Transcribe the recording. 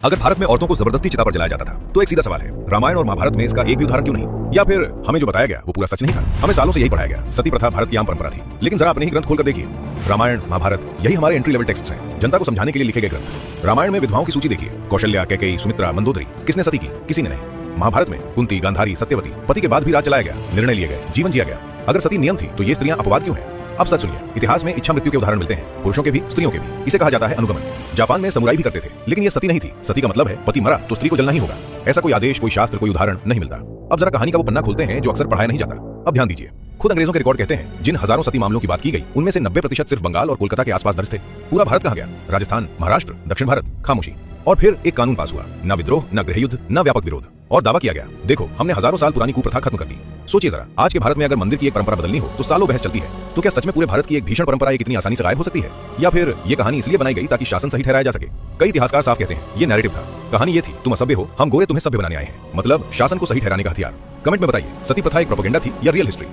अगर भारत में औरतों को जबरदस्ती चिता पर जलाया जाता था तो एक सीधा सवाल है, रामायण और महाभारत में इसका एक भी उदाहरण क्यों नहीं? या फिर हमें जो बताया गया वो पूरा सच नहीं था? हमें सालों से यही पढ़ाया गया, सती प्रथा भारत की आम परंपरा थी। लेकिन जरा अपने ही ग्रंथ खोलकर देखिए, रामायण महाभारत यही हमारे एंट्री लेवल टेक्स्ट हैं, जनता को समझाने के लिए लिखे गए ग्रंथ। रामायण में विधवाओं की सूची देखिए, कौशल्या, कैकेयी, सुमित्रा, मंदोदरी। किसने सती की? किसी ने नहीं। महाभारत में कुंती, गांधारी, सत्यवती, पति के बाद भी राज चलाया गया, निर्णय लिए गए, जीवन जिया गया। अगर सती नियम थी तो ये स्त्रियां अपवाद क्यों हैं? अब सच सुनिए, इतिहास में इच्छा मृत्यु के उदाहरण मिलते हैं, पुरुषों के भी स्त्रियों के भी। इसे कहा जाता है अनुगमन। जापान में समुराई भी करते थे, लेकिन ये सती नहीं थी। सती का मतलब है पति मरा तो स्त्री को जलना ही होगा। ऐसा कोई आदेश, कोई शास्त्र, कोई उदाहरण नहीं मिलता। अब जरा कहानी का वो पन्ना खोलते हैं जो अक्सर पढ़ाया नहीं जाता। अब ध्यान दीजिए, खुद अंग्रेजों के रिकॉर्ड कहते हैं जिन हजारों सती मामलों की बात की गई उनमें से 90% सिर्फ बंगाल और कोलकाता के आसपास दर्ज थे। पूरा भारत कहा गया, राजस्थान, महाराष्ट्र, दक्षिण भारत, खामोशी। और फिर एक कानून पास हुआ, न विद्रोह, न गृहयुद्ध, न व्यापक विरोध, और दावा किया गया, देखो हमने हजारों साल पुरानी कुप्रथा खत्म कर दी। सोचिए जरा, आज के भारत में अगर मंदिर की एक परंपरा बदलनी हो तो सालों बहस चलती है। तो क्या सच में पूरे भारत की एक भीषण परंपरा एक इतनी आसानी से गायब हो सकती है? या फिर ये कहानी इसलिए बनाई गई ताकि शासन सही ठहराया जा सके? कई इतिहासकार साफ कहते हैं ये नैरेटिव था। कहानी ये थी, तुम असभ्य हो, हम गोरे तुम्हें सभ्य बनाने आए हैं। मतलब शासन को सही ठहराने का हथियार। कमेंट में बताइए, सती प्रथा एक प्रोपेगेंडा थी या रियल हिस्ट्री?